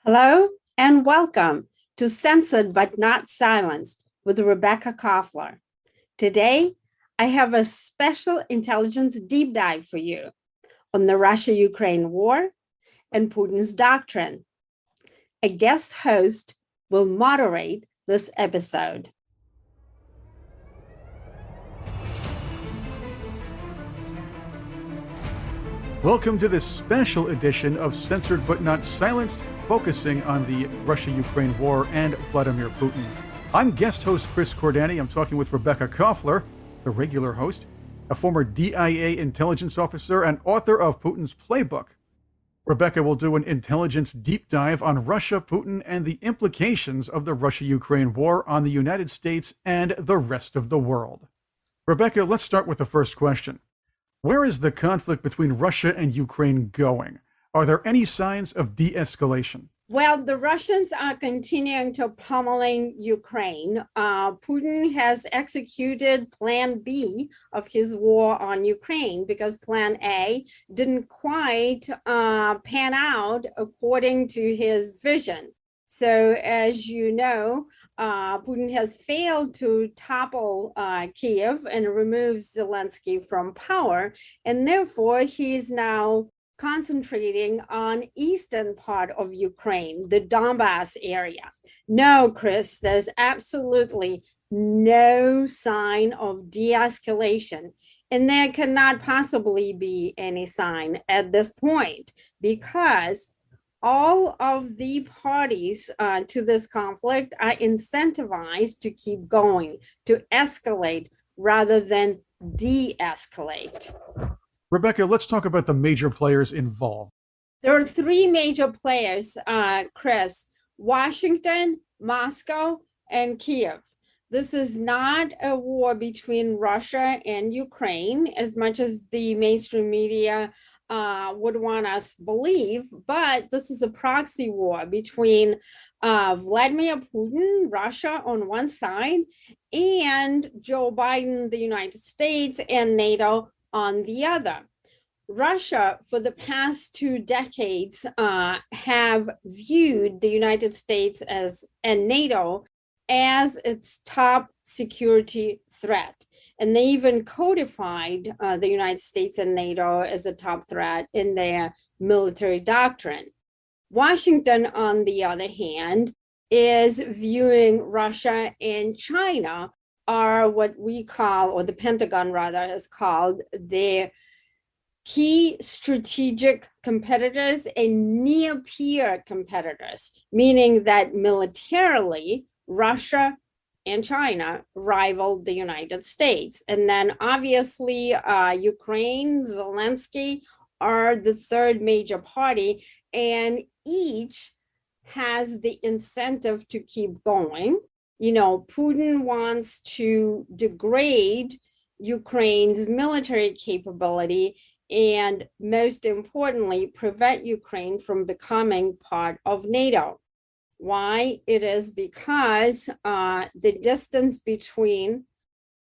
Hello and welcome to Censored but Not Silenced with Rebecca Koffler. Today, I have a special intelligence deep dive for you on the Russia-Ukraine war and Putin's doctrine. A guest host will moderate this episode. Welcome to this special edition of Censored but Not Silenced, focusing on the Russia-Ukraine war and Vladimir Putin. I'm guest host Chris Cordani. I'm talking with Rebecca Koffler, the regular host, a former DIA intelligence officer and author of Putin's Playbook. Rebecca will do an intelligence deep dive on Russia, Putin, and the implications of the Russia-Ukraine war on the United States and the rest of the world. Rebecca, let's start with the first question. Where is the conflict between Russia and Ukraine going? Are there any signs of de-escalation? Well, the Russians are continuing to pummeling Ukraine. Putin has executed Plan B of his war on Ukraine because Plan A didn't quite pan out according to his vision. So, as you know, Putin has failed to topple Kiev and remove Zelensky from power, and therefore he's now concentrating on eastern part of Ukraine, the Donbass area. No, Chris, there's absolutely no sign of de-escalation, and there cannot possibly be any sign at this point because all of the parties to this conflict are incentivized to keep going, to escalate rather than de-escalate. Rebecca, let's talk about the major players involved. There are three major players, Chris: Washington, Moscow, and Kiev. This is not a war between Russia and Ukraine, as much as the mainstream media would want us believe, but this is a proxy war between Vladimir Putin, Russia on one side, and Joe Biden, the United States, and NATO on the other. Russia, for the past 2 decades, have viewed the United States and NATO as its top security threat. And they even codified the United States and NATO as a top threat in their military doctrine. Washington, on the other hand, is viewing Russia and China are what we call, or the Pentagon rather has called, their key strategic competitors and near-peer competitors, meaning that militarily, Russia and China rival the United States. And then obviously Ukraine, Zelensky are the third major party, and each has the incentive to keep going. You know, Putin wants to degrade Ukraine's military capability and, most importantly, prevent Ukraine from becoming part of NATO. Why? It is because the distance between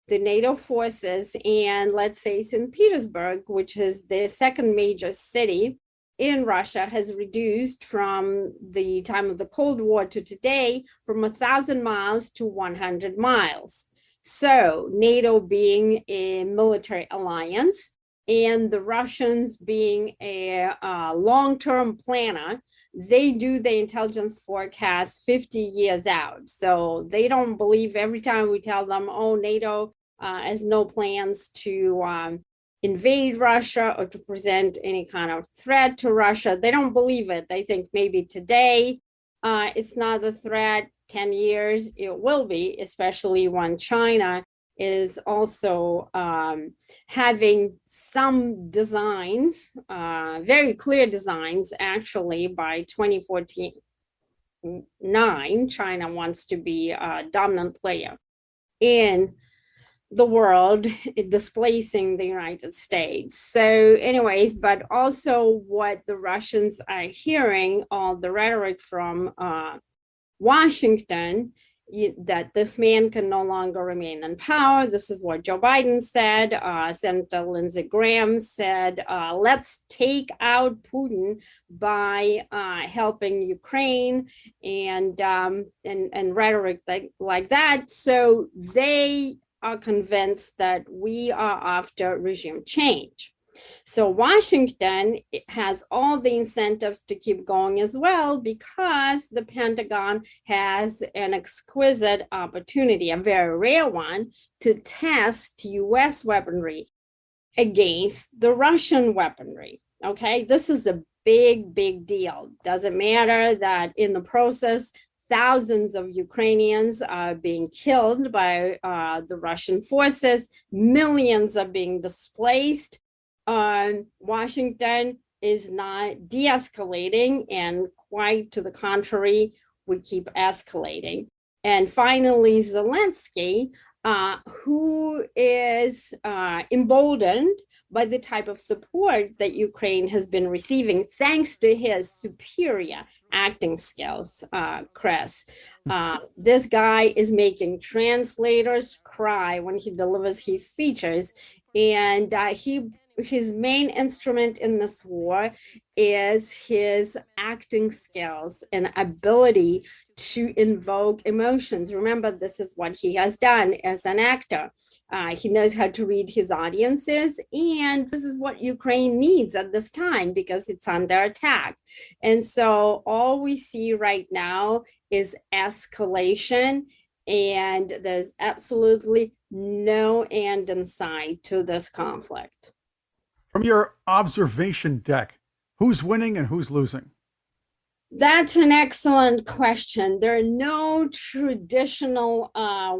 the NATO forces and, let's say, St. Petersburg, which is the second major city in Russia, has reduced from the time of the Cold War to today from 1,000 miles to 100 miles. So NATO being a military alliance and the Russians being a long-term planner, they do the intelligence forecast 50 years out. So they don't believe every time we tell them, oh, NATO has no plans to invade Russia or to present any kind of threat to Russia. They don't believe it. They think maybe today it's not a threat, 10 years it will be, especially when China is also having some designs, very clear designs, actually. By 2049, China wants to be a dominant player in the world, displacing the United States. So anyways, but also what the Russians are hearing, all the rhetoric from Washington, that this man can no longer remain in power. This is what Joe Biden said. Senator Lindsey Graham said, let's take out Putin by helping Ukraine, and rhetoric like that. So they are convinced that we are after regime change. So Washington has all the incentives to keep going as well, because the Pentagon has an exquisite opportunity, a very rare one, to test US weaponry against the Russian weaponry. Okay, this is a big deal. Doesn't matter that in the process, thousands of Ukrainians are being killed by the Russian forces, millions are being displaced. Washington is not de-escalating, and quite to the contrary, we keep escalating. And finally, Zelensky, who is emboldened by the type of support that Ukraine has been receiving, thanks to his superior acting skills, Chris. This guy is making translators cry when he delivers his speeches, and his main instrument in this war is his acting skills and ability to invoke emotions. Remember, this is what he has done as an actor. He knows how to read his audiences, and this is what Ukraine needs at this time because it's under attack. And so all we see right now is escalation, and there's absolutely no end in sight to this conflict. From your observation deck, who's winning and who's losing? That's an excellent question. There are no traditional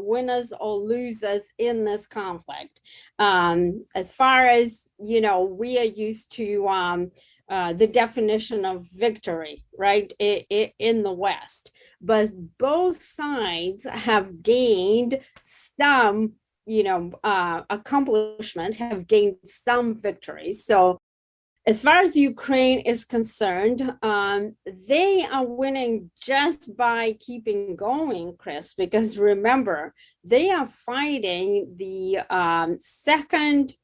winners or losers in this conflict. As far as, we are used to the definition of victory, right, in the West. But both sides have gained some accomplishment, have gained some victories. So as far as Ukraine is concerned, they are winning just by keeping going, Chris, because remember, they are fighting the second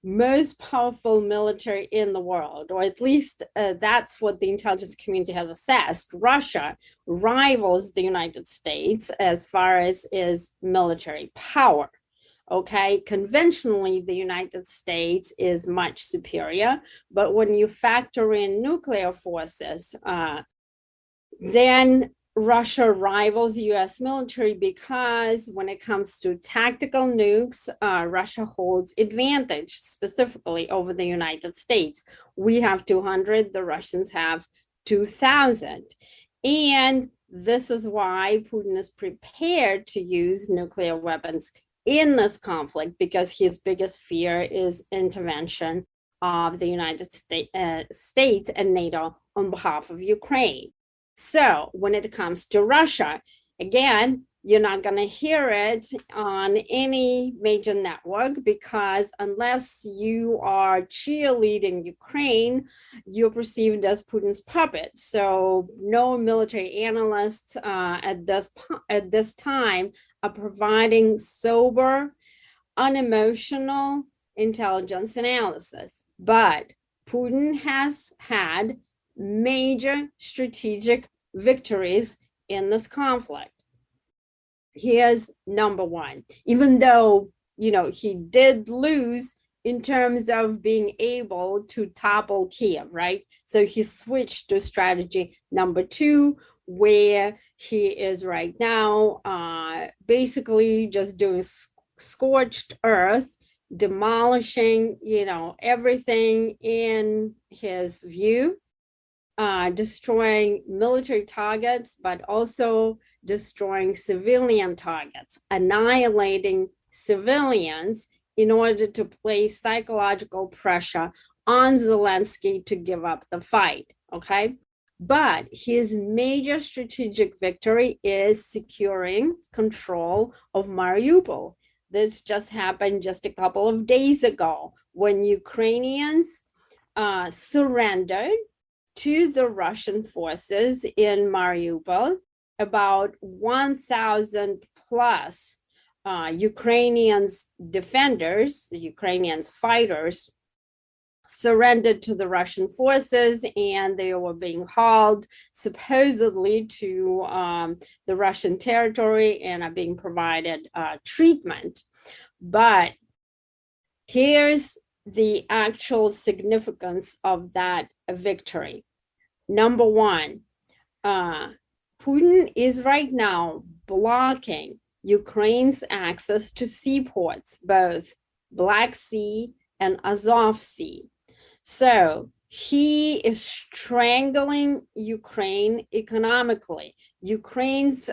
most powerful military in the world, or at least that's what the intelligence community has assessed. Russia rivals the United States as far as is military power. Okay, conventionally, the United States is much superior, but when you factor in nuclear forces, then Russia rivals US military, because when it comes to tactical nukes, Russia holds advantage specifically over the United States. We have 200, the Russians have 2,000. And this is why Putin is prepared to use nuclear weapons in this conflict, because his biggest fear is intervention of the United States and NATO on behalf of Ukraine. So when it comes to Russia, again, you're not going to hear it on any major network, because unless you are cheerleading Ukraine, you're perceived as Putin's puppet. So no military analysts at this time are providing sober, unemotional intelligence analysis. But Putin has had major strategic victories in this conflict. Here's number one. Even though, he did lose in terms of being able to topple Kiev, right? So he switched to strategy number two, where he is right now, basically just doing scorched earth, demolishing, everything in his view, destroying military targets, but also destroying civilian targets, annihilating civilians in order to place psychological pressure on Zelensky to give up the fight, okay? But his major strategic victory is securing control of Mariupol. This just happened just a couple of days ago when Ukrainians surrendered to the Russian forces in Mariupol. about 1,000 plus Ukrainians defenders, Ukrainians fighters, surrendered to the Russian forces, and they were being hauled supposedly to the Russian territory and are being provided treatment. But here's the actual significance of that victory. Number one, Putin is right now blocking Ukraine's access to seaports, both Black Sea and Azov Sea. So he is strangling Ukraine economically. Ukraine's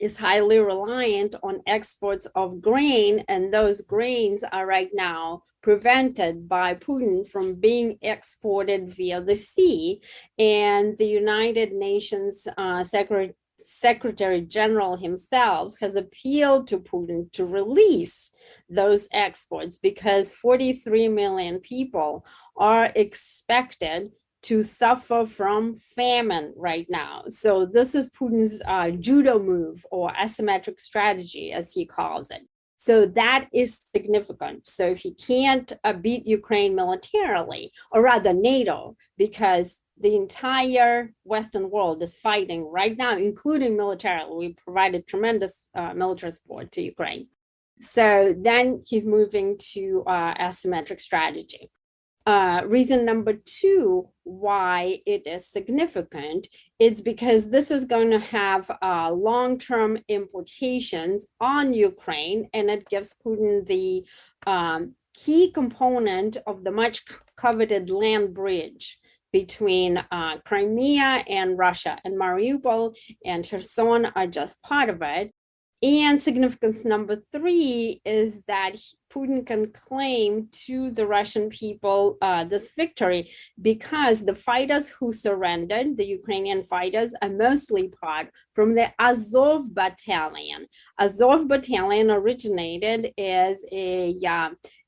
is highly reliant on exports of grain, and those grains are right now prevented by Putin from being exported via the sea. And the United Nations Secretary General himself has appealed to Putin to release those exports because 43 million people are expected to suffer from famine right now. So this is Putin's judo move, or asymmetric strategy, as he calls it. So that is significant. So if he can't beat Ukraine militarily, or rather NATO, because the entire Western world is fighting right now, including militarily. We provided tremendous military support to Ukraine. So then he's moving to asymmetric strategy. Reason number two why it is significant is because this is going to have long-term implications on Ukraine, and it gives Putin the key component of the much coveted land bridge between Crimea and Russia, and Mariupol and Kherson are just part of it. And significance number three is that Putin can claim to the Russian people this victory because the fighters who surrendered, the Ukrainian fighters, are mostly part from the Azov battalion. Azov battalion originated as a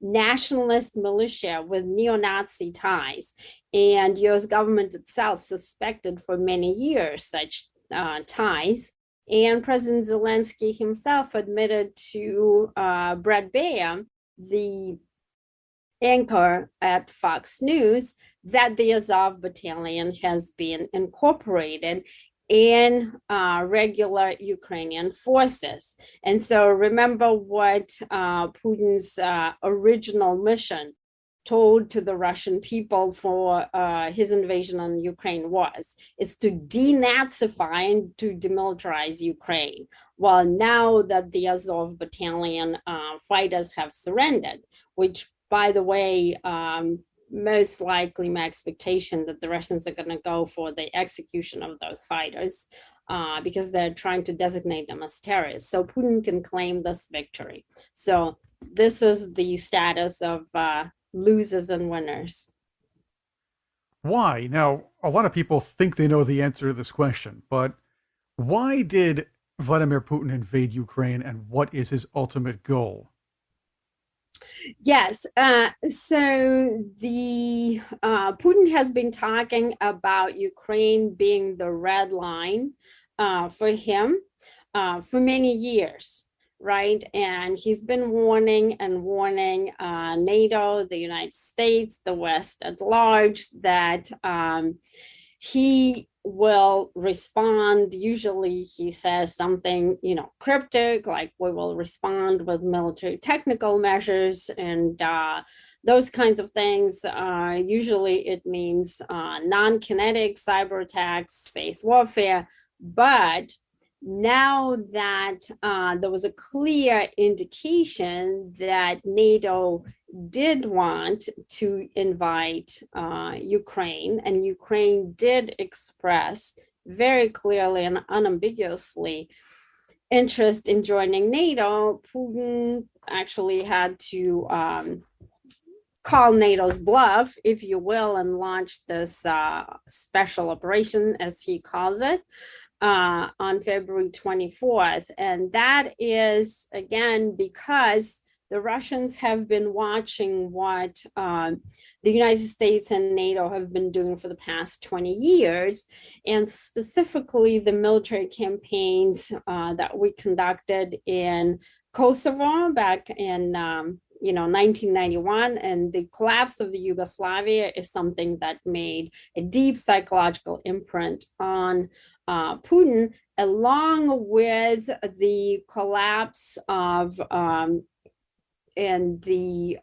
nationalist militia with neo-Nazi ties, and US government itself suspected for many years such ties. And President Zelensky himself admitted to Brett Baer, the anchor at Fox News, that the Azov battalion has been incorporated in regular Ukrainian forces. And so remember what Putin's original mission told to the Russian people for his invasion on Ukraine was, is to denazify and to demilitarize Ukraine. Well, now that the Azov battalion fighters have surrendered, which, by the way, most likely my expectation that the Russians are going to go for the execution of those fighters because they're trying to designate them as terrorists. So Putin can claim this victory. So this is the status of losers and winners. Why? Now, a lot of people think they know the answer to this question, but why did Vladimir Putin invade Ukraine, and what is his ultimate goal? Yes, so the Putin has been talking about Ukraine being the red line for him for many years. Right. And he's been warning NATO, the United States, the West at large, that he will respond. Usually he says something, cryptic, like we will respond with military technical measures and those kinds of things. Usually it means non-kinetic cyber attacks, space warfare. But now that there was a clear indication that NATO did want to invite Ukraine, and Ukraine did express very clearly and unambiguously interest in joining NATO, Putin actually had to call NATO's bluff, if you will, and launch this special operation, as he calls it, on February 24th. And that is, again, because the Russians have been watching what the United States and NATO have been doing for the past 20 years, and specifically the military campaigns that we conducted in Kosovo back in 1991, and the collapse of the Yugoslavia is something that made a deep psychological imprint on Putin, along with the collapse of and the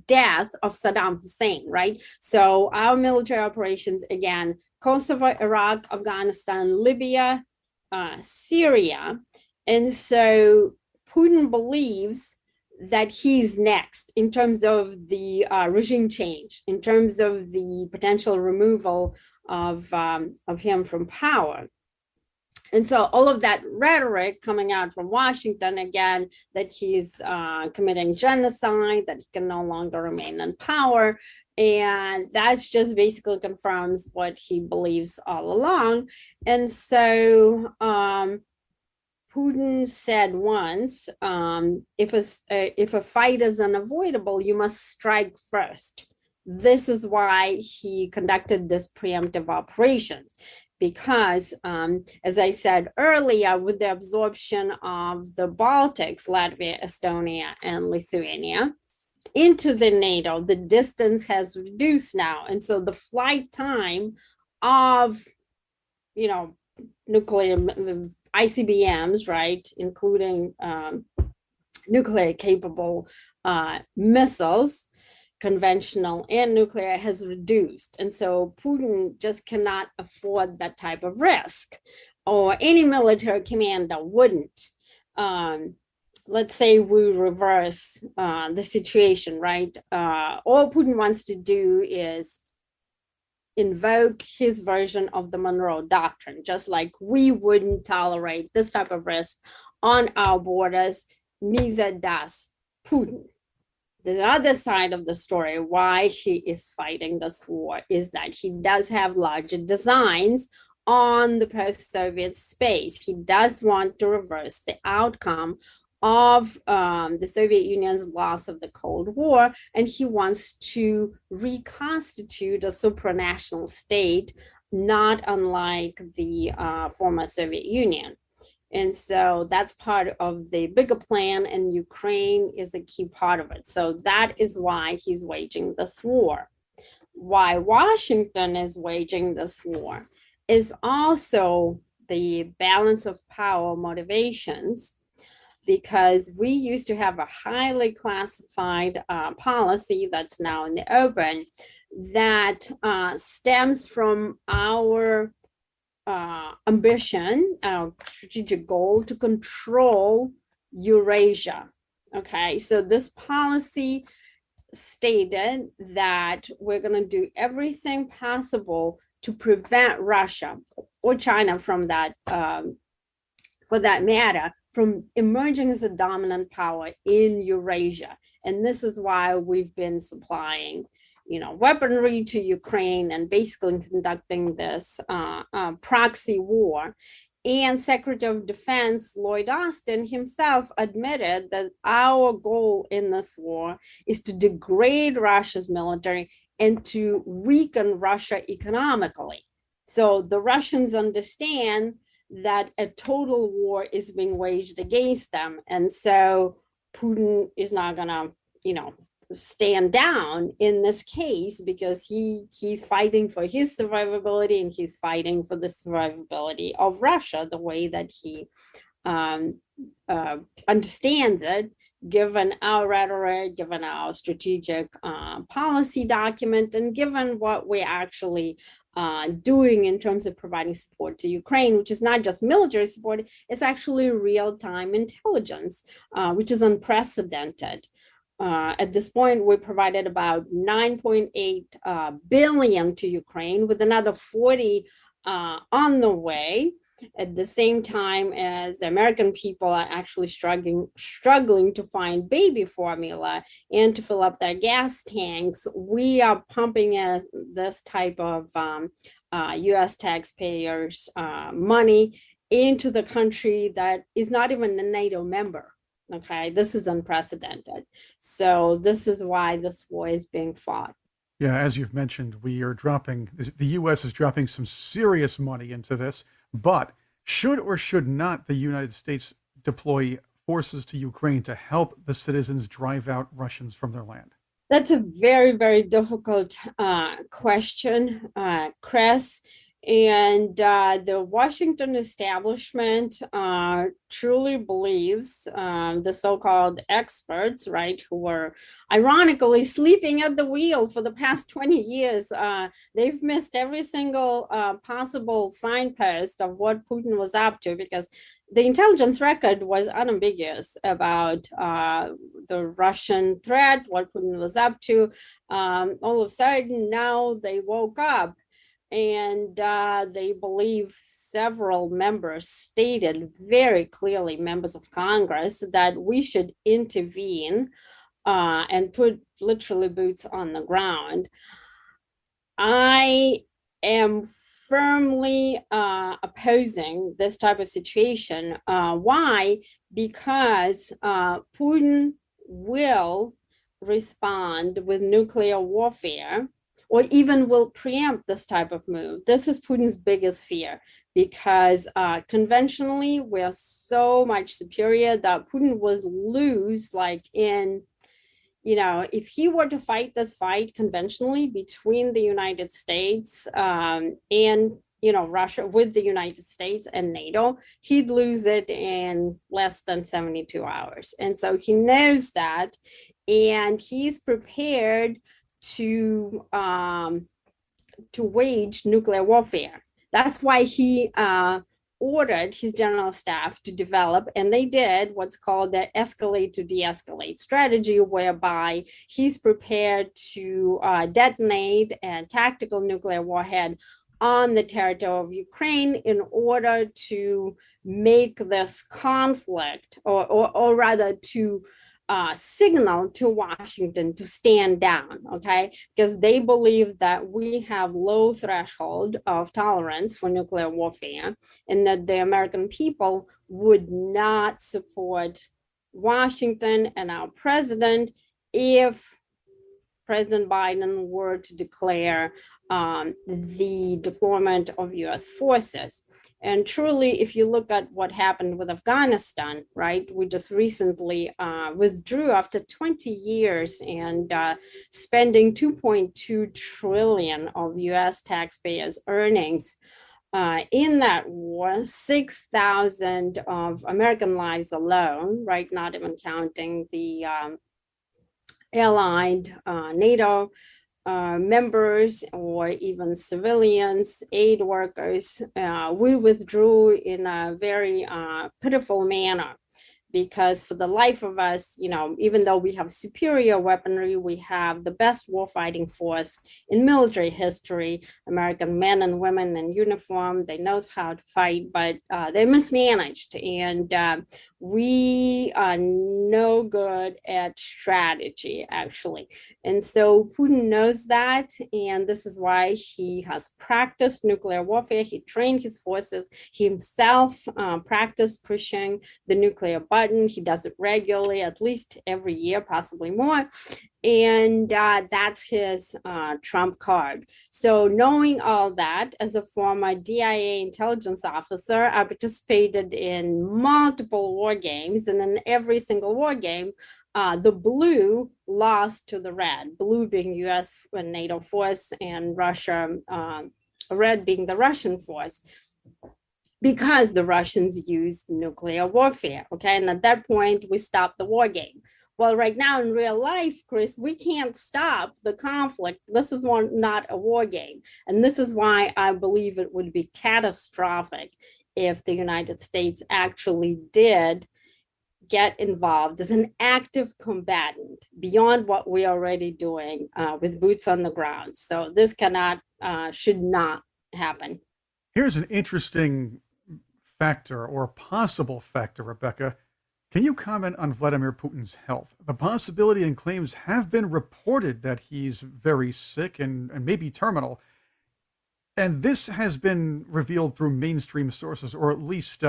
death of Saddam Hussein, right? So our military operations, again, Kosovo, Iraq, Afghanistan, Libya, Syria. And so Putin believes that he's next in terms of the regime change, in terms of the potential removal of him from power. And so all of that rhetoric coming out from Washington, again, that he's committing genocide, that he can no longer remain in power. And that's just basically confirms what he believes all along. And so Putin said once, if a fight is unavoidable, you must strike first. This is why he conducted this preemptive operations. Because, as I said earlier, with the absorption of the Baltics, Latvia, Estonia, and Lithuania, into the NATO, the distance has reduced now. And so the flight time of, nuclear ICBMs, right, including nuclear capable missiles, conventional and nuclear, has reduced. And so Putin just cannot afford that type of risk, or any military commander wouldn't. Let's say we reverse the situation, right? All Putin wants to do is invoke his version of the Monroe Doctrine, just like we wouldn't tolerate this type of risk on our borders, neither does Putin. The other side of the story, why he is fighting this war, is that he does have larger designs on the post-Soviet space. He does want to reverse the outcome of the Soviet Union's loss of the Cold War, and he wants to reconstitute a supranational state, not unlike the former Soviet Union. And so that's part of the bigger plan, and Ukraine is a key part of it. So that is why he's waging this war. Why Washington is waging this war is also the balance of power motivations, because we used to have a highly classified policy that's now in the open that stems from our ambition, our strategic goal to control Eurasia. Okay, so this policy stated that we're going to do everything possible to prevent Russia or China from that, for that matter, from emerging as a dominant power in Eurasia. And this is why we've been supplying weaponry to Ukraine and basically conducting this proxy war. And Secretary of Defense Lloyd Austin himself admitted that our goal in this war is to degrade Russia's military and to weaken Russia economically. So the Russians understand that a total war is being waged against them. And so Putin is not gonna, stand down in this case, because he's fighting for his survivability, and he's fighting for the survivability of Russia the way that he understands it, given our rhetoric, given our strategic policy document, and given what we're actually doing in terms of providing support to Ukraine, which is not just military support, it's actually real-time intelligence, which is unprecedented. At this point, we provided about 9.8 billion to Ukraine, with another 40 on the way, at the same time as the American people are actually struggling to find baby formula and to fill up their gas tanks. We are pumping in this type of US taxpayers' money into the country that is not even a NATO member. Okay, this is unprecedented. So this is why this war is being fought. Yeah, as you've mentioned, the U.S. is dropping some serious money into this, but should or should not the United States deploy forces to Ukraine to help the citizens drive out Russians from their land? That's a very, very difficult question, Chris. And the Washington establishment truly believes the so-called experts, right, who were ironically sleeping at the wheel for the past 20 years. They've missed every single possible signpost of what Putin was up to, because the intelligence record was unambiguous about the Russian threat, what Putin was up to. All of a sudden, now they woke up, and they believe several members stated very clearly, members of Congress, that we should intervene and put literally boots on the ground. I am firmly opposing this type of situation. Why? Because Putin will respond with nuclear warfare, or even will preempt this type of move. This is Putin's biggest fear, because conventionally we're so much superior that Putin would lose, like in, if he were to fight this fight conventionally between the United States and Russia, with the United States and NATO, he'd lose it in less than 72 hours. And so he knows that, and he's prepared to wage nuclear warfare. That's why he ordered his general staff to develop, and they did, what's called the escalate to de-escalate strategy, whereby he's prepared to detonate a tactical nuclear warhead on the territory of Ukraine in order to make this conflict, or rather to signal to Washington to stand down, okay? Because they believe that we have low threshold of tolerance for nuclear warfare, and that the American people would not support Washington and our president if President Biden were to declare the deployment of US forces. And truly, if you look at what happened with Afghanistan, right, we just recently withdrew after 20 years and spending 2.2 trillion of US taxpayers' earnings. In that war, 6,000 of American lives alone, right, not even counting the allied NATO members or even civilians, aid workers, we withdrew in a very pitiful manner, because for the life of us, even though we have superior weaponry, we have the best warfighting force in military history, American men and women in uniform, they know how to fight, but they're mismanaged, and we are no good at strategy, actually. And so Putin knows that, and this is why he has practiced nuclear warfare. He trained his forces. He himself practiced pushing the nuclear button. He does it regularly, at least every year, possibly more. And that's his trump card. So knowing all that, as a former DIA intelligence officer, I participated in multiple war games, and in every single war game, the blue lost to the red, blue being US and NATO force, and Russia, red being the Russian force, because the Russians used nuclear warfare, okay? And at that point, we stopped the war game. Well, right now in real life, Chris, we can't stop the conflict. This is not a war game. And this is why I believe it would be catastrophic if the United States actually did get involved as an active combatant beyond what we're already doing with boots on the ground. So this should not happen. Here's an interesting factor, or possible factor, Rebecca. Can you comment on Vladimir Putin's health? The possibility and claims have been reported that he's very sick and maybe terminal. And this has been revealed through mainstream sources, or at least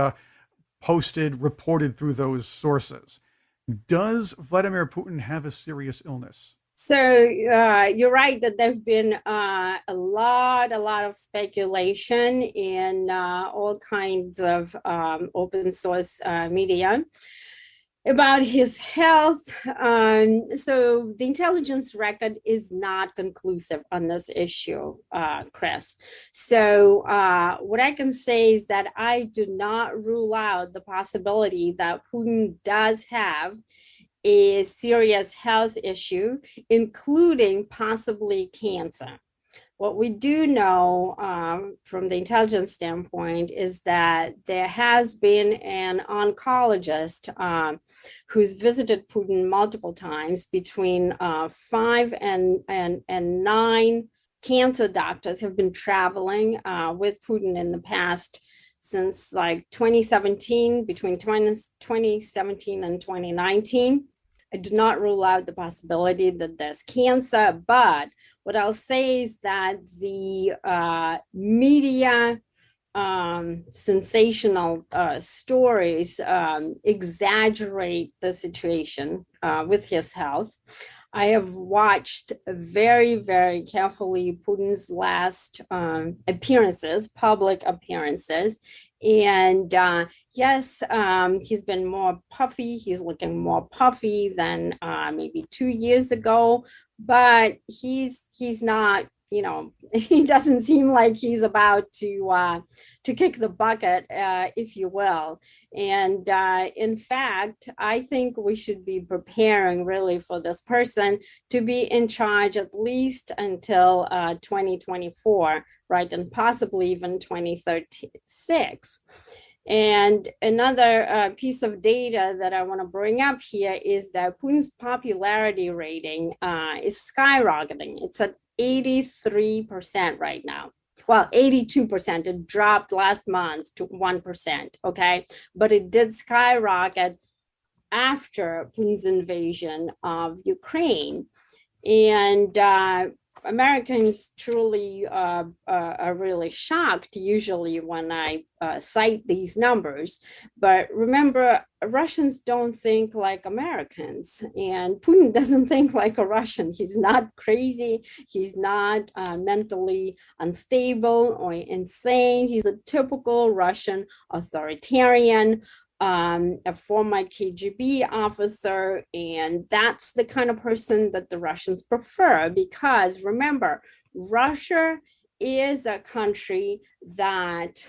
reported through those sources. Does Vladimir Putin have a serious illness? So you're right that there've been a lot of speculation in all kinds of open source media about his health. So the intelligence record is not conclusive on this issue, Chris. So what I can say is that I do not rule out the possibility that Putin does have a serious health issue, including possibly cancer. What we do know from the intelligence standpoint is that there has been an oncologist who's visited Putin multiple times. Between 5 and 9 cancer doctors have been traveling with Putin in the past since like 2017, between 2017 and 2019. I do not rule out the possibility that there's cancer, but what I'll say is that the media sensational stories exaggerate the situation with his health. I have watched very, very carefully Putin's last appearances, public appearances. And yes, he's been more puffy. He's looking more puffy than maybe 2 years ago, but he's not, you know, he doesn't seem like he's about to kick the bucket, if you will. And in fact, I think we should be preparing really for this person to be in charge at least until 2024, right? And possibly even 2036. And another piece of data that I want to bring up here is that Putin's popularity rating is skyrocketing. It's at 83% right now. Well, 82%. It dropped last month to 1%, okay? But it did skyrocket after Putin's invasion of Ukraine. And Americans truly are really shocked usually when I cite these numbers. But remember, Russians don't think like Americans, and Putin doesn't think like a Russian. He's not crazy. He's not mentally unstable or insane. He's a typical Russian authoritarian, a former KGB officer, and that's the kind of person that the Russians prefer, because remember, Russia is a country that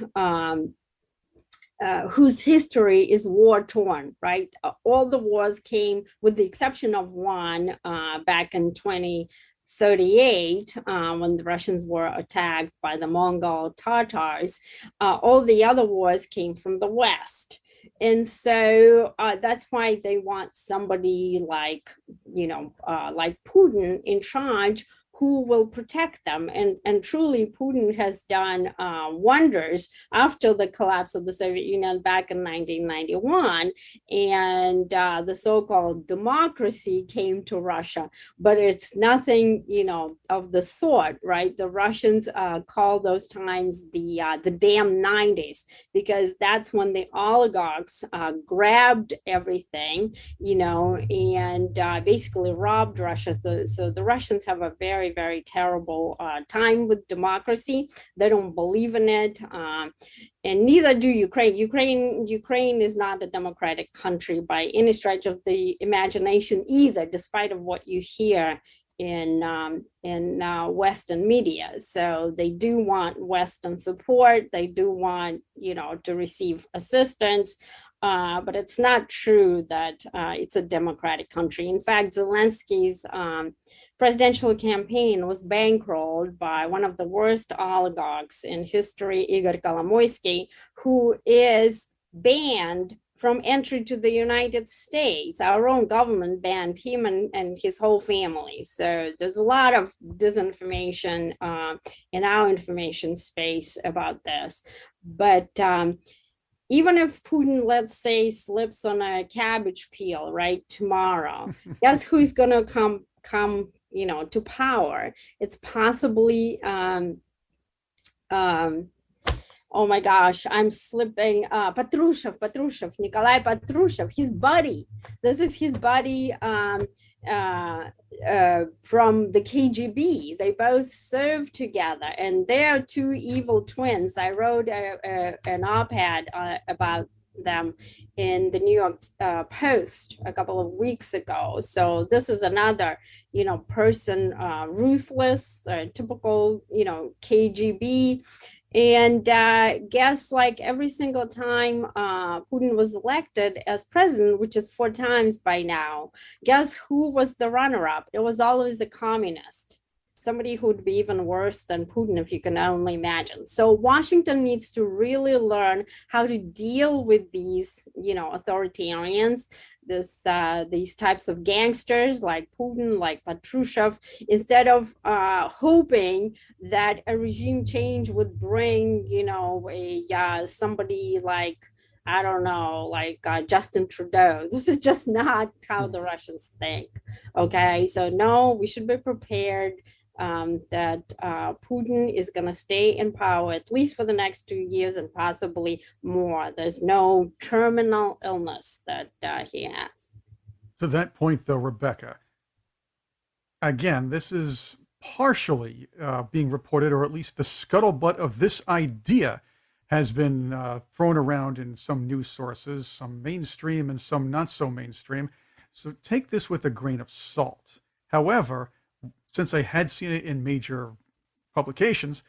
whose history is war-torn, right? All the wars came, with the exception of one back in 2038, when the Russians were attacked by the Mongol Tatars. All the other wars came from the West. And so that's why they want somebody like, like Putin in charge, who will protect them. And truly, Putin has done wonders after the collapse of the Soviet Union back in 1991, and the so-called democracy came to Russia. But it's nothing, of the sort, right? The Russians call those times the damn 90s, because that's when the oligarchs grabbed everything, and basically robbed Russia. So the Russians have a very, very terrible time with democracy. They don't believe in it, and neither do Ukraine. Ukraine is not a democratic country by any stretch of the imagination either, despite of what you hear in Western media. So they do want Western support. They do want, to receive assistance. But it's not true that it's a democratic country. In fact, Zelensky's presidential campaign was bankrolled by one of the worst oligarchs in history, Igor Kolomoisky, who is banned from entry to the United States. Our own government banned him and his whole family. So there's a lot of disinformation in our information space about this. But even if Putin, let's say, slips on a cabbage peel, right, tomorrow, guess who's going to come to power? It's possibly Oh my gosh, I'm slipping. Patrushev, Nikolai Patrushev, his buddy. This is his buddy from the KGB. They both served together, and they are two evil twins. I wrote an op-ed about them in the New York Post a couple of weeks ago. So this is another, person, ruthless, typical, KGB. And guess like every single time Putin was elected as president, which is 4 times by now, guess who was the runner-up? It was always a communist, somebody who would be even worse than Putin, if you can only imagine. So Washington needs to really learn how to deal with these, authoritarians, these types of gangsters like Putin, like Patrushev, instead of hoping that a regime change would bring, somebody like, I don't know, like Justin Trudeau. This is just not how the Russians think. Okay, so no, we should be prepared that Putin is going to stay in power at least for the next 2 years and possibly more. There's no terminal illness that he has. To that point, though, Rebecca, again, this is partially being reported, or at least the scuttlebutt of this idea has been thrown around in some news sources, some mainstream and some not so mainstream. So take this with a grain of salt. However, since I had seen it in major publications,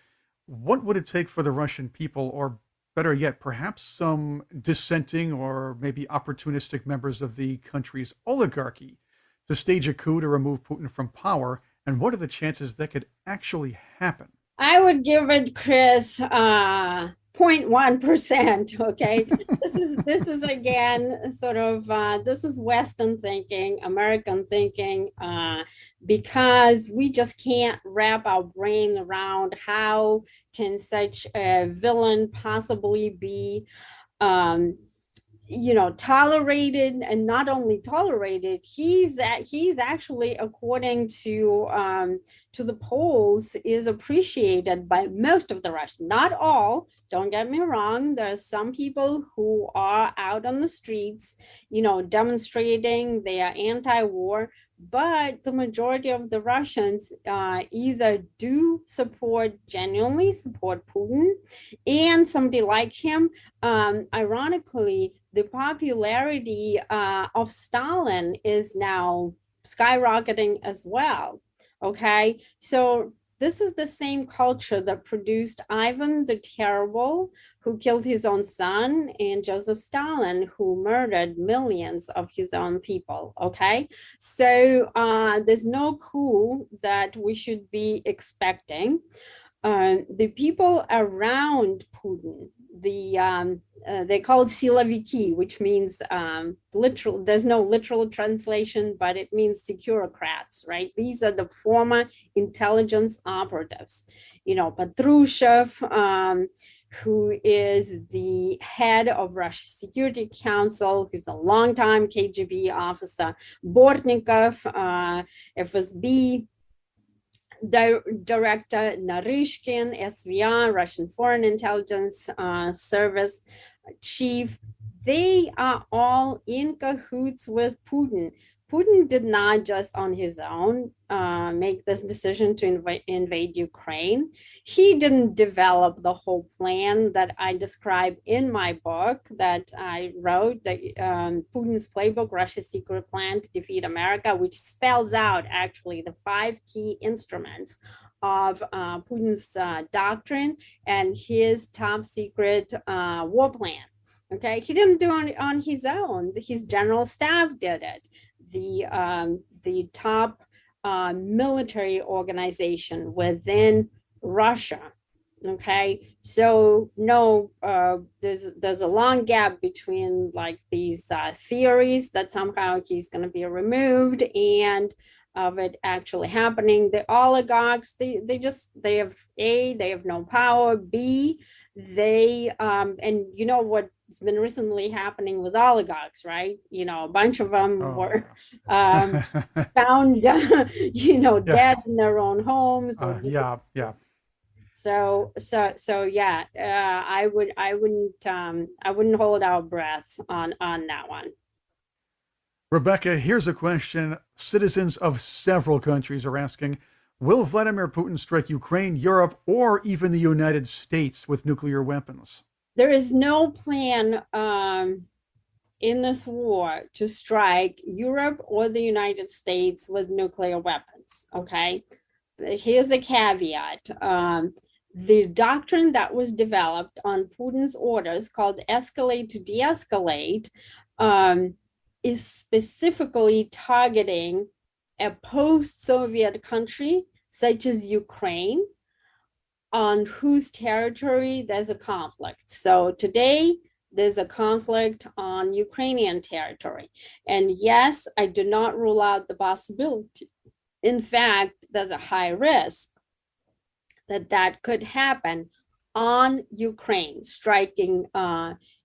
what would it take for the Russian people, or better yet, perhaps some dissenting or maybe opportunistic members of the country's oligarchy, to stage a coup to remove Putin from power? And what are the chances that could actually happen? I would give it, Chris, 0.1%. Okay, this is again sort of this is Western thinking, American thinking, because we just can't wrap our brain around how can such a villain possibly be tolerated. And not only tolerated, he's actually, according to the polls, is appreciated by most of the Russians. Not all, don't get me wrong. There are some people who are out on the streets, demonstrating they are anti-war, but the majority of the Russians either do genuinely support Putin, and somebody like him. Ironically, the popularity of Stalin is now skyrocketing as well. Okay, so this is the same culture that produced Ivan the Terrible, who killed his own son, and Joseph Stalin, who murdered millions of his own people. Okay, so there's no coup that we should be expecting. The people around Putin, they call it siloviki, which means literal. There's no literal translation, but it means securocrats, right? These are the former intelligence operatives. Patrushev, who is the head of Russia's Security Council, who's a longtime KGB officer. Bortnikov, FSB Director Narishkin, SVR, Russian Foreign Intelligence Service chief. They are all in cahoots with Putin. Putin did not just on his own make this decision to invade Ukraine. He didn't develop the whole plan that I describe in my book that I wrote, Putin's Playbook, Russia's Secret Plan to Defeat America, which spells out actually the 5 key instruments of Putin's doctrine and his top secret war plan. Okay, he didn't do it on his own. His general staff did it. The top military organization within Russia. Okay, so no, there's a long gap between like these theories that somehow he's going to be removed and of it actually happening. The oligarchs, they have no power. B, they and you know what's been recently happening with oligarchs, right? A bunch of them were found, dead in their own homes. Yeah. So yeah, I wouldn't hold our breath on that one. Rebecca, here's a question. Citizens of several countries are asking, will Vladimir Putin strike Ukraine, Europe, or even the United States with nuclear weapons? There is no plan in this war to strike Europe or the United States with nuclear weapons. Okay, here's a caveat. The doctrine that was developed on Putin's orders, called escalate to de-escalate, is specifically targeting a post-Soviet country such as Ukraine, on whose territory there's a conflict. So today, there's a conflict on Ukrainian territory. And yes, I do not rule out the possibility. In fact, there's a high risk that that could happen on Ukraine, striking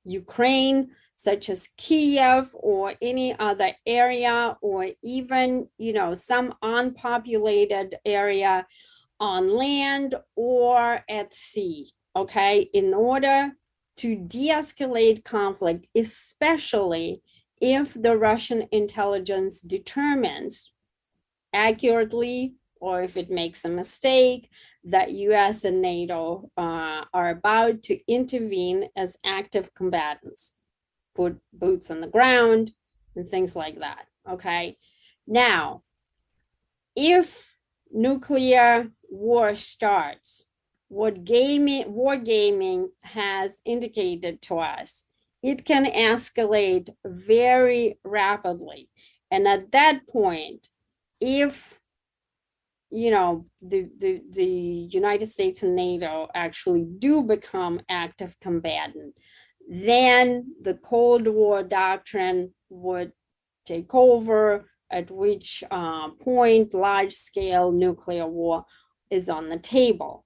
Ukraine, such as Kiev or any other area, or even, some unpopulated area on land or at sea, okay, in order to de-escalate conflict, especially if the Russian intelligence determines accurately, or if it makes a mistake, that US and NATO are about to intervene as active combatants, put boots on the ground and things like that, okay? Now, if nuclear war starts, what wargaming has indicated to us, it can escalate very rapidly. And at that point, if the United States and NATO actually do become active combatant, then the Cold War doctrine would take over, at which point large-scale nuclear war is on the table.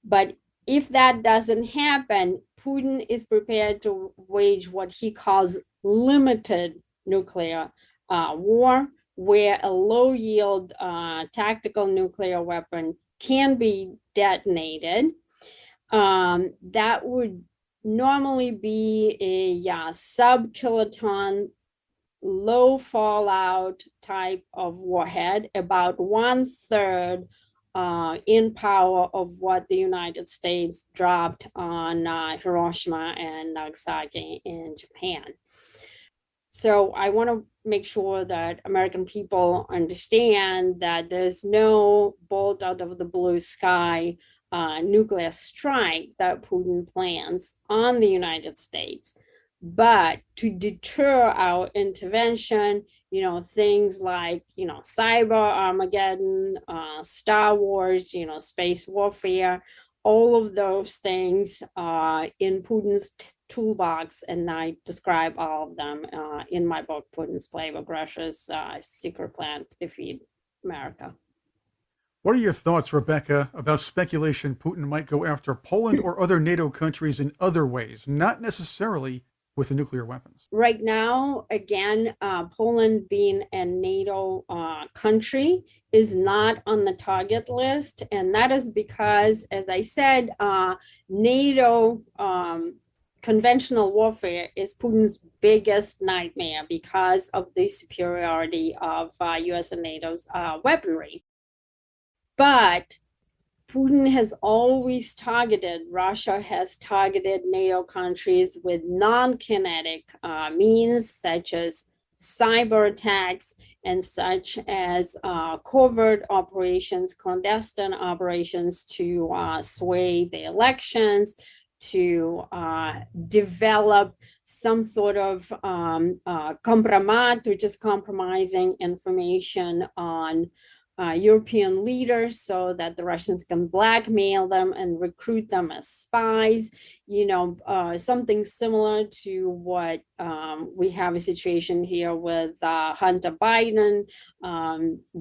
But if that doesn't happen, Putin is prepared to wage what he calls limited nuclear war, where a low-yield tactical nuclear weapon can be detonated. That would normally be a sub-kiloton, low fallout type of warhead, about 1/3 in power of what the United States dropped on Hiroshima and Nagasaki in Japan. So I want to make sure that American people understand that there's no bolt out of the blue sky nuclear strike that Putin plans on the United States. But to deter our intervention, things like, cyber Armageddon, Star Wars, space warfare, all of those things are in Putin's toolbox, and I describe all of them in my book, Putin's Playbook, Russia's Secret Plan to Defeat America. What are your thoughts, Rebecca, about speculation Putin might go after Poland or other NATO countries in other ways, not necessarily with the nuclear weapons? Right now, again, Poland being a NATO country is not on the target list. And that is because, as I said, NATO conventional warfare is Putin's biggest nightmare because of the superiority of US and NATO's weaponry. But Putin has always targeted, Russia has targeted NATO countries with non-kinetic means, such as cyber attacks and such as covert operations, clandestine operations to sway the elections, to develop some sort of compromat, which is compromising information on European leaders so that the Russians can blackmail them and recruit them as spies, something similar to what we have a situation here with Hunter Biden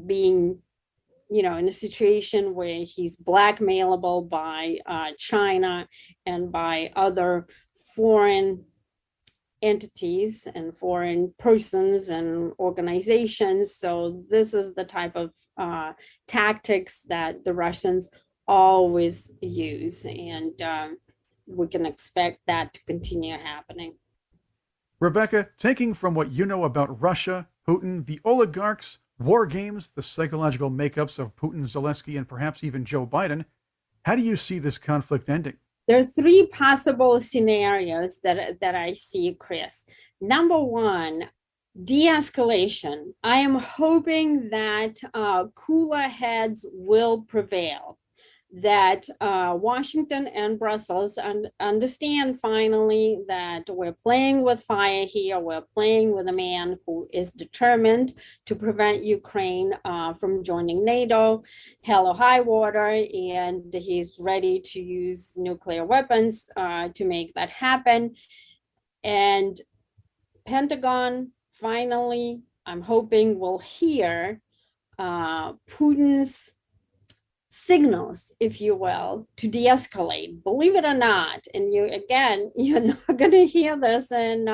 being, in a situation where he's blackmailable by China and by other foreign entities and foreign persons and organizations. So this is the type of tactics that the Russians always use, and we can expect that to continue happening. Rebecca, taking from what you know about Russia, Putin, the oligarchs, war games, the psychological makeups of Putin, Zelensky, and perhaps even Joe Biden, how do you see this conflict ending? There are three possible scenarios that I see, Chris. Number one, de-escalation. I am hoping that cooler heads will prevail, that Washington and Brussels understand finally that we're playing with fire here. We're playing with a man who is determined to prevent Ukraine from joining NATO, hell or high water, and he's ready to use nuclear weapons to make that happen. And Pentagon finally, I'm hoping, will hear Putin's signals, if you will, to de-escalate. Believe it or not, and you're not going to hear this and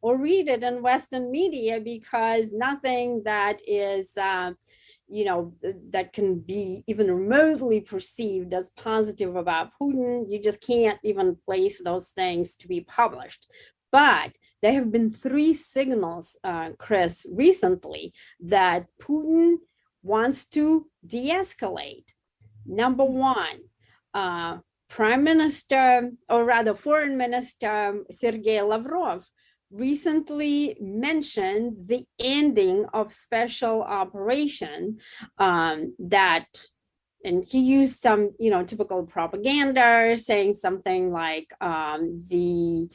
or read it in Western media, because nothing that is that can be even remotely perceived as positive about Putin, you just can't even place those things to be published. But there have been three signals, Chris, recently, that Putin wants to de-escalate. Number one, Prime Minister, or rather Foreign Minister Sergei Lavrov recently mentioned the ending of special operation that, and he used some, typical propaganda, saying something like the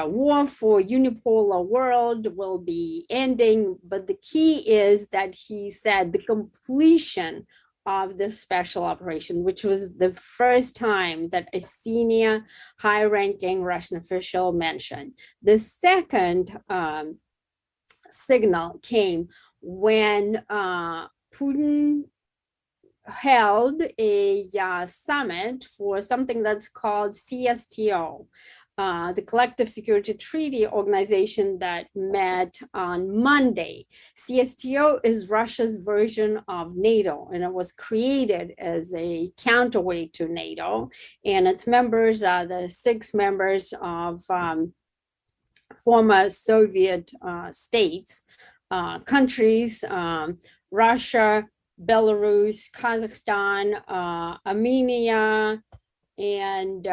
war for unipolar world will be ending. But the key is that he said the completion of this special operation, which was the first time that a senior high-ranking Russian official mentioned. The second signal came when Putin held a summit for something that's called CSTO, the Collective Security Treaty Organization, that met on Monday. CSTO is Russia's version of NATO, and it was created as a counterweight to NATO. And its members are the 6 members of former Soviet states, countries, Russia, Belarus, Kazakhstan, Armenia, and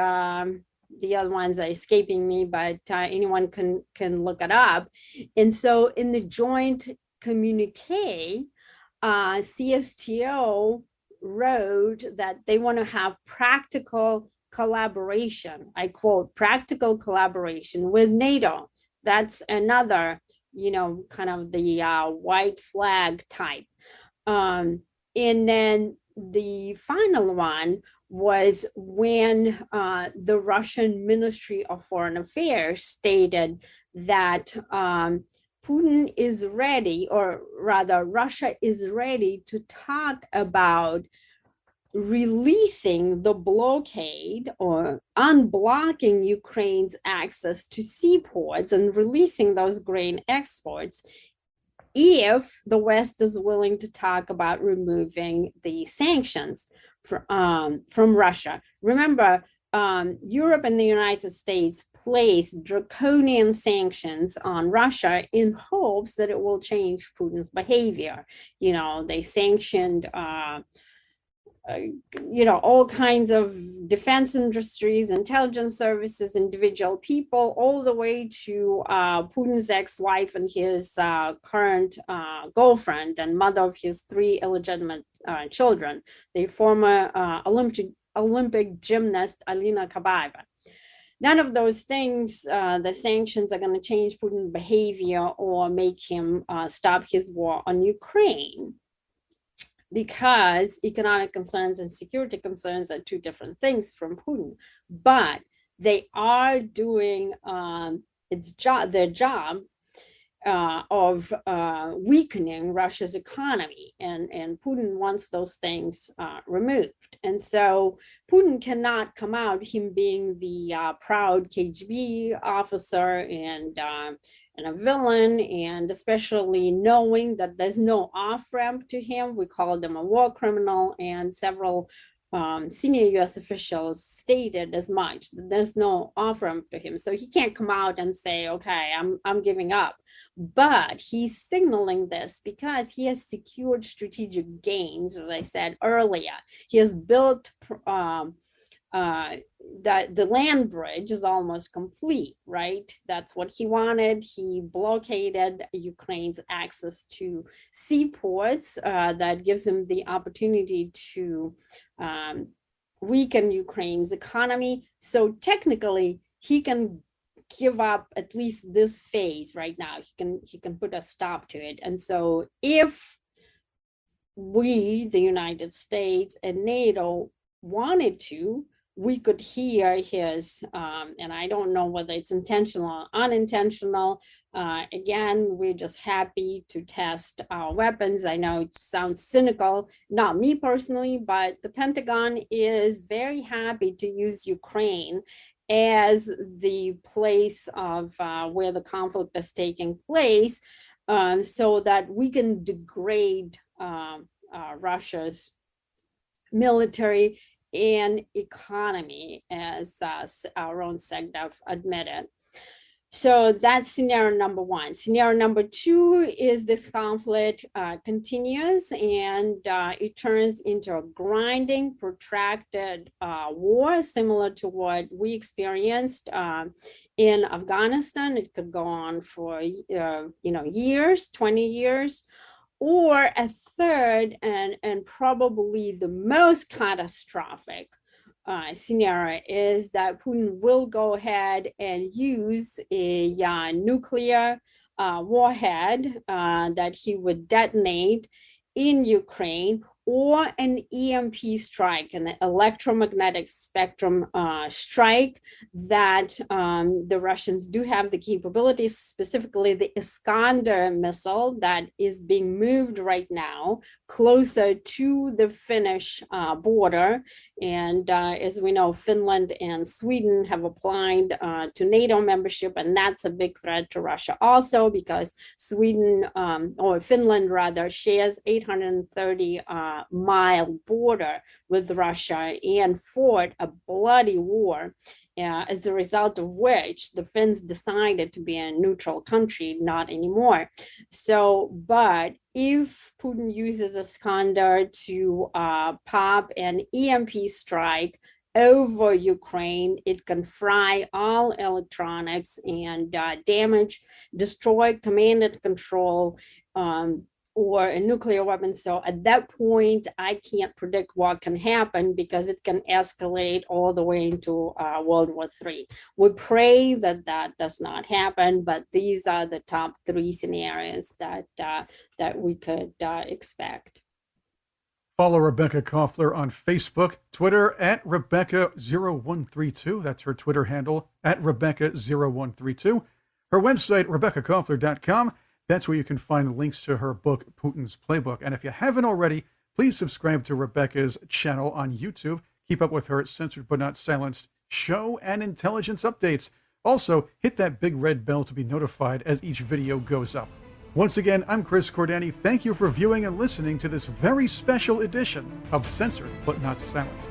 the other ones are escaping me, but anyone can look it up. And so in the joint communique, CSTO wrote that they want to have practical collaboration. I quote, practical collaboration with NATO. That's another, kind of the white flag type. And then the final one was when the Russian Ministry of Foreign Affairs stated that Putin is ready, or rather Russia is ready to talk about releasing the blockade or unblocking Ukraine's access to seaports and releasing those grain exports if the West is willing to talk about removing the sanctions from Russia. Remember, Europe and the United States placed draconian sanctions on Russia in hopes that it will change Putin's behavior. They sanctioned all kinds of defense industries, intelligence services, individual people, all the way to Putin's ex-wife and his current girlfriend and mother of his 3 illegitimate children, the former Olympic gymnast Alina Kabaeva. None of those things, the sanctions, are going to change Putin's behavior or make him stop his war on Ukraine, because economic concerns and security concerns are 2 different things from Putin. But they are doing their job of weakening Russia's economy, and Putin wants those things removed. And so Putin cannot come out, him being the proud KGB officer and a villain, and especially knowing that there's no off-ramp to him. We called him a war criminal, and several senior U.S. officials stated as much. There's no offer to him, so he can't come out and say, "Okay, I'm giving up." But he's signaling this because he has secured strategic gains, as I said earlier. He has built. That the land bridge is almost complete, right? That's what he wanted. He blockaded Ukraine's access to seaports. That gives him the opportunity to weaken Ukraine's economy. So technically, he can give up at least this phase right now. He can put a stop to it. And so if we, the United States and NATO, wanted to, we could hear his, and I don't know whether it's intentional or unintentional. Again, we're just happy to test our weapons. I know it sounds cynical, not me personally, but the Pentagon is very happy to use Ukraine as the place of where the conflict is taking place, so that we can degrade Russia's military and economy, as our own SecDef admitted. So that's scenario number one. Scenario number two is this conflict continues and it turns into a grinding, protracted war, similar to what we experienced in Afghanistan. It could go on for years, 20 years. Or a third and probably the most catastrophic scenario is that Putin will go ahead and use a nuclear warhead that he would detonate in Ukraine, or an EMP strike, an electromagnetic spectrum strike that the Russians do have the capabilities, specifically the Iskander missile that is being moved right now closer to the Finnish border. And as we know, Finland and Sweden have applied to NATO membership, and that's a big threat to Russia also, because Sweden, or Finland rather, shares 830 mile border with Russia and fought a bloody war, as a result of which the Finns decided to be a neutral country, not anymore. So, but if Putin uses Iskander to pop an EMP strike over Ukraine, it can fry all electronics and destroy command and control, or a nuclear weapon. So at that point, I can't predict what can happen, because it can escalate all the way into World War III. We pray that that does not happen, but these are the top three scenarios that we could expect. Follow Rebecca Koffler on Facebook, Twitter at Rebecca0132. That's her Twitter handle, at Rebecca0132. Her website, RebeccaKoffler.com. That's where you can find links to her book, Putin's Playbook. And if you haven't already, please subscribe to Rebecca's channel on YouTube. Keep up with her censored but not silenced show and intelligence updates. Also, hit that big red bell to be notified as each video goes up. Once again, I'm Chris Cordani. Thank you for viewing and listening to this very special edition of Censored but Not Silenced.